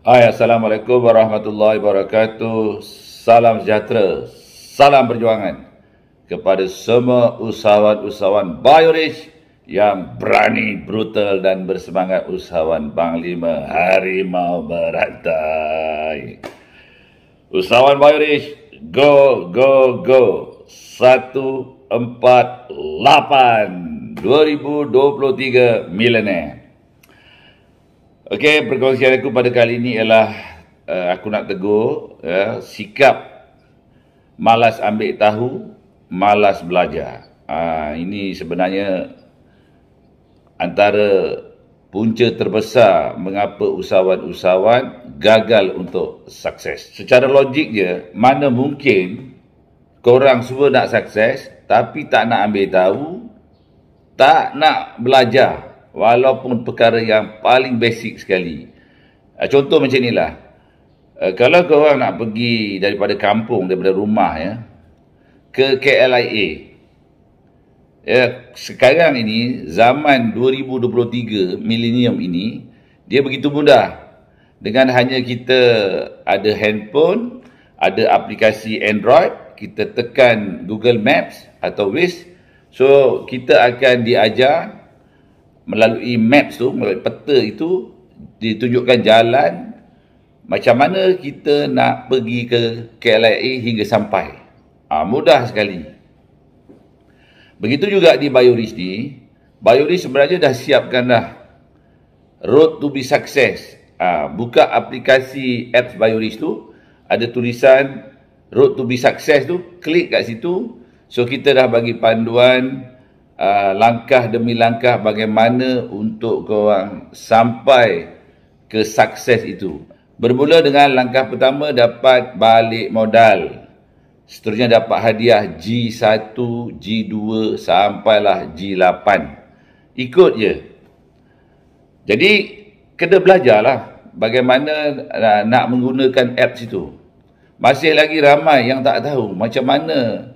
Hai, Assalamualaikum warahmatullahi wabarakatuh. Salam sejahtera, salam perjuangan kepada semua usahawan-usahawan Biorich yang berani, brutal dan bersemangat, usahawan Bang Lima Harimau Berantai. Usahawan Biorich, go, go, go. 148 2023 milenar. Okey, perkongsian aku pada kali ini ialah aku nak tegur sikap malas ambil tahu, malas belajar. Ini sebenarnya antara punca terbesar mengapa usahawan-usahawan gagal untuk sukses. Secara logik je, mana mungkin korang semua nak sukses tapi tak nak ambil tahu, tak nak belajar. Walaupun perkara yang paling basic sekali. Contoh macam inilah. Kalau korang nak pergi daripada kampung, daripada rumah ke KLIA. Sekarang ini, zaman 2023, milenium ini, dia begitu mudah. Dengan hanya kita ada handphone, ada aplikasi Android, kita tekan Google Maps atau Waze. So, kita akan diajar melalui maps tu, melalui peta itu, ditunjukkan jalan macam mana kita nak pergi ke KLIA hingga sampai. Mudah sekali. Begitu juga di Biorich ni. Biorich sebenarnya dah siapkan dah road to be success. Buka aplikasi apps Biorich tu, ada tulisan road to be success tu, klik kat situ. So kita dah bagi panduan langkah demi langkah bagaimana untuk korang sampai ke sukses itu. Bermula dengan langkah pertama, dapat balik modal. Seterusnya dapat hadiah G1, G2 sampailah G8. Ikut je. Jadi kena belajarlah bagaimana nak menggunakan apps itu. Masih lagi ramai yang tak tahu macam mana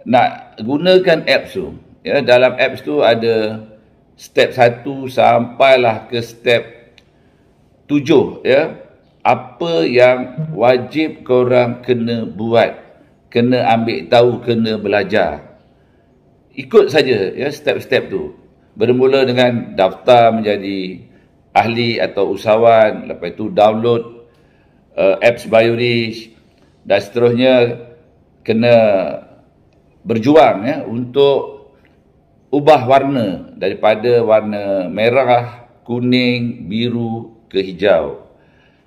nak gunakan apps tu. Dalam apps tu ada step 1 sampailah ke step 7. Apa yang wajib korang kena buat, kena ambil tahu, kena belajar. Ikut saja step-step tu. Bermula dengan daftar menjadi ahli atau usahawan, lepas itu download apps Biorich, dan seterusnya kena berjuang untuk ubah warna daripada warna merah, kuning, biru ke hijau.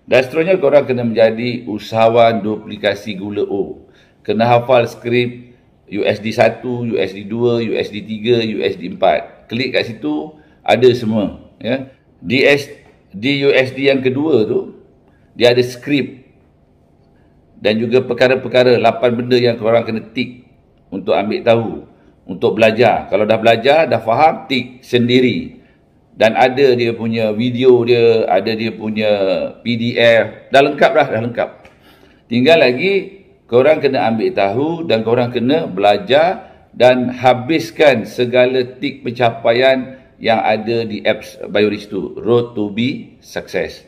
Dan seterusnya korang kena menjadi usahawan duplikasi gula O. Kena hafal skrip USD 1, USD 2, USD 3, USD 4. Klik kat situ, ada semua. Di USD yang kedua tu, dia ada skrip. Dan juga perkara-perkara, 8 benda yang korang kena tik untuk ambil tahu. Untuk belajar. Kalau dah belajar, dah faham, tik sendiri. Dan ada dia punya video dia, ada dia punya PDF. Dah lengkap dah, dah lengkap. Tinggal lagi, korang kena ambil tahu dan korang kena belajar dan habiskan segala tik pencapaian yang ada di apps Biorich tu. Road to be success.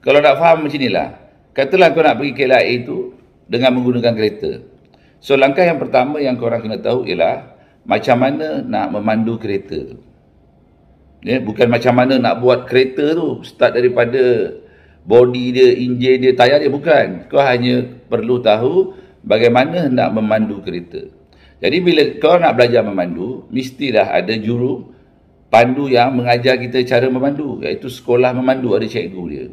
Kalau nak faham macam inilah, katalah kau nak pergi KLIA itu dengan menggunakan kereta. So, langkah yang pertama yang korang kena tahu ialah macam mana nak memandu kereta tu. Bukan macam mana nak buat kereta tu. Start daripada body dia, enjin dia, tayar dia, bukan. Kau hanya perlu tahu bagaimana nak memandu kereta. Jadi, bila kau nak belajar memandu, mestilah ada juru pandu yang mengajar kita cara memandu. Iaitu sekolah memandu, ada cikgu dia.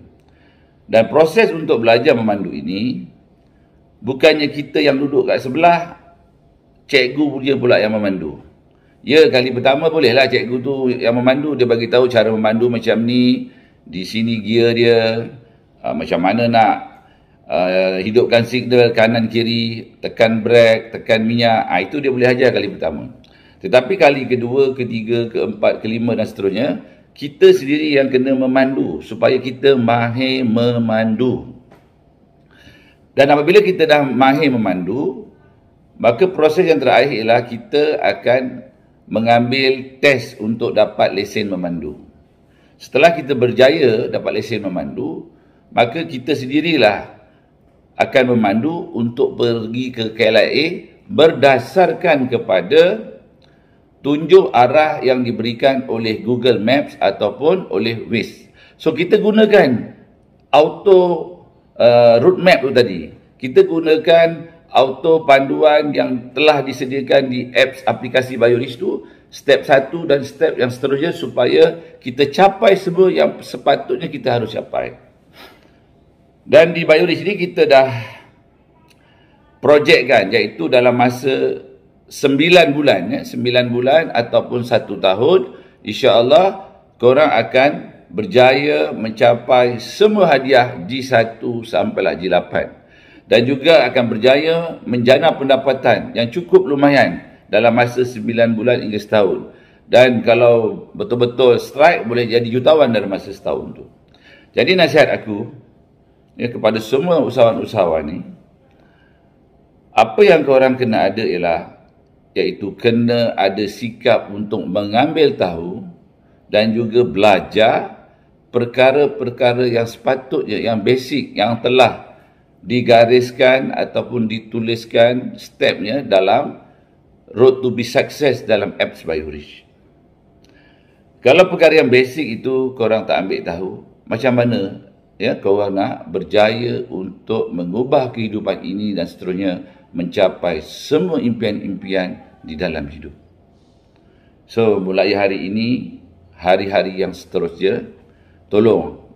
Dan proses untuk belajar memandu ini, bukannya kita yang duduk kat sebelah, cikgu dia pula yang memandu. Kali pertama bolehlah cikgu tu yang memandu, dia bagi tahu cara memandu macam ni, di sini gear dia, macam mana nak hidupkan signal kanan kiri, tekan brake, tekan minyak. Itu dia boleh ajar kali pertama. Tetapi kali kedua, ketiga, keempat, kelima dan seterusnya, kita sendiri yang kena memandu supaya kita mahir memandu. Dan apabila kita dah mahir memandu, maka proses yang terakhir ialah kita akan mengambil test untuk dapat lesen memandu. Setelah kita berjaya dapat lesen memandu, maka kita sendirilah akan memandu untuk pergi ke KLIA berdasarkan kepada tunjuk arah yang diberikan oleh Google Maps ataupun oleh Waze. So kita gunakan auto route map tu tadi. Kita gunakan auto panduan yang telah disediakan di apps aplikasi BioRich tu, step 1 dan step yang seterusnya supaya kita capai semua yang sepatutnya kita harus capai. Dan di BioRich ni kita dah projekkan, iaitu dalam masa 9 bulan, 9 bulan ataupun 1 tahun, insya-Allah korang akan berjaya mencapai semua hadiah G1 sampailah G8. Dan juga akan berjaya menjana pendapatan yang cukup lumayan dalam masa 9 bulan hingga setahun. Dan kalau betul-betul strike, boleh jadi jutawan dalam masa setahun tu. Jadi nasihat aku kepada semua usahawan-usahawan ni, apa yang korang kena ada ialah, iaitu kena ada sikap untuk mengambil tahu dan juga belajar perkara-perkara yang sepatutnya, yang basic, yang telah digariskan ataupun dituliskan stepnya dalam Road to be Success dalam apps BioRich. Kalau perkara yang basic itu korang tak ambil tahu, macam mana korang nak berjaya untuk mengubah kehidupan ini dan seterusnya, mencapai semua impian-impian di dalam hidup. So, mulai hari ini, hari-hari yang seterusnya, tolong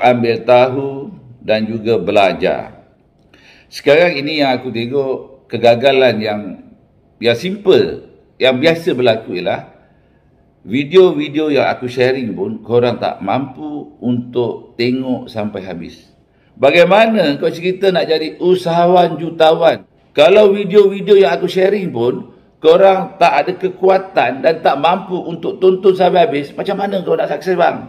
ambil tahu dan juga belajar. Sekarang ini yang aku tengok kegagalan yang simple, yang biasa berlaku ialah video-video yang aku sharing pun korang tak mampu untuk tengok sampai habis. Bagaimana kau cerita nak jadi usahawan jutawan kalau video-video yang aku sharing pun korang tak ada kekuatan dan tak mampu untuk tonton sampai habis? Macam mana kau nak sukses, bang?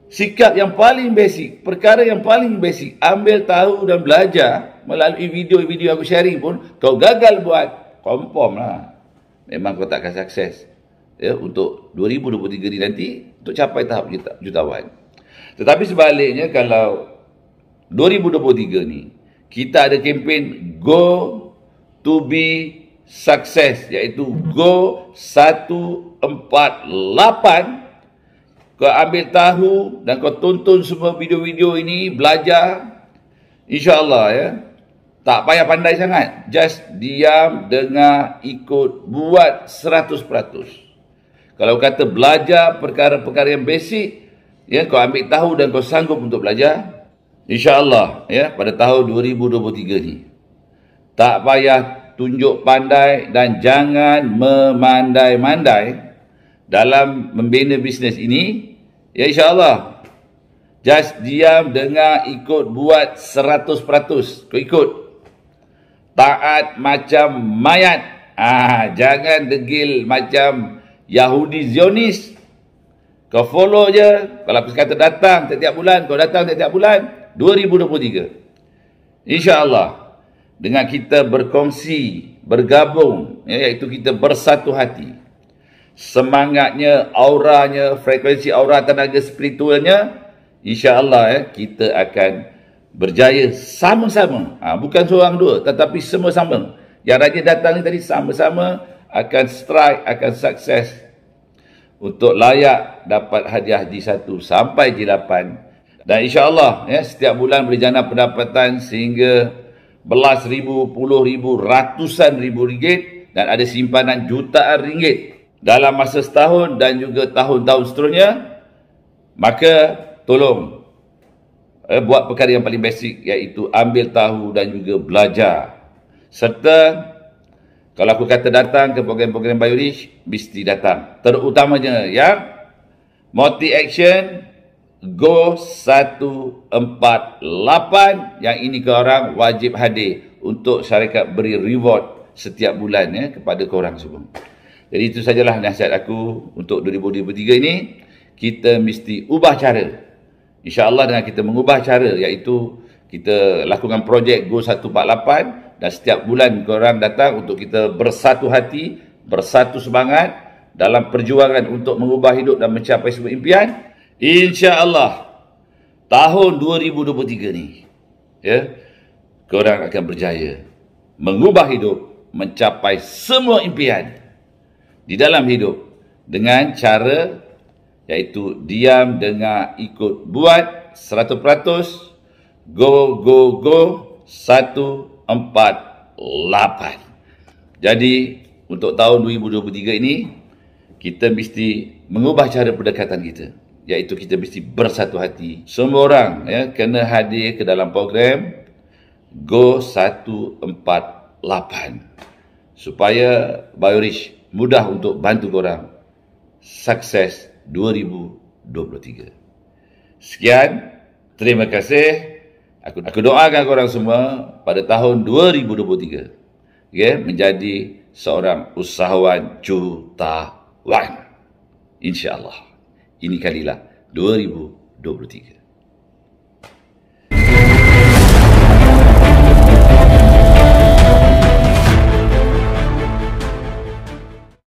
Sikap yang paling basic, perkara yang paling basic, ambil tahu dan belajar melalui video-video aku sharing pun kau gagal buat, confirm lah, memang kau tak akan sukses untuk 2023 ni nanti untuk capai tahap jutawan. Tetapi sebaliknya, kalau 2023 ni kita ada kempen Go to be Success, iaitu Go 148, kau ambil tahu dan kau tonton semua video-video ini, belajar, insya-Allah tak payah pandai sangat, just diam, dengar, ikut, buat 100%. Kalau kata belajar perkara-perkara yang basic, kau ambil tahu dan kau sanggup untuk belajar, insya-Allah pada tahun 2023 ni tak payah tunjuk pandai dan jangan memandai-mandai dalam membina bisnes ini. Insya-Allah just diam, dengar, ikut, buat 100%. Kau ikut, taat macam mayat, jangan degil macam Yahudi Zionis. Kau follow je. Kalau aku kata datang setiap bulan, kau datang setiap bulan. 2023 insya-Allah, dengan kita berkongsi, bergabung, iaitu kita bersatu hati, semangatnya, auranya, frekuensi aura tenaga spiritualnya, insya-Allah kita akan berjaya sama-sama. Bukan seorang dua, tetapi semua sama. Yang rajin datang ni tadi sama-sama akan strike, akan sukses untuk layak dapat hadiah G1 sampai G8. Dan insya-Allah setiap bulan boleh jana pendapatan sehingga belas ribu, puluh ribu, ratusan ribu ringgit, dan ada simpanan jutaan ringgit dalam masa setahun dan juga tahun-tahun seterusnya. Maka tolong buat perkara yang paling basic, iaitu ambil tahu dan juga belajar. Serta kalau aku kata datang ke program-program BioRich, mesti datang. Terutamanya yang multi action Go 148, yang ini korang wajib hadir untuk syarikat beri reward setiap bulan kepada korang semua. Jadi itu sajalah nasihat aku untuk 2023 ini. Kita mesti ubah cara. InsyaAllah dengan kita mengubah cara, iaitu kita lakukan projek Go 148, dan setiap bulan korang datang untuk kita bersatu hati, bersatu semangat dalam perjuangan untuk mengubah hidup dan mencapai semua impian. InsyaAllah tahun 2023 ni, ya, korang akan berjaya mengubah hidup, mencapai semua impian di dalam hidup dengan cara iaitu diam, dengar, ikut, buat 100%. Go, go, go 148. Jadi untuk tahun 2023 ini kita mesti mengubah cara pendekatan kita, iaitu kita mesti bersatu hati. Semua orang, ya, kena hadir ke dalam program Go 148 supaya Biorich mudah untuk bantu korang sukses 2023. Sekian, terima kasih. Aku doakan korang semua pada tahun 2023, ya, menjadi seorang usahawan jutawan. InsyaAllah. Ini kalilah 2023.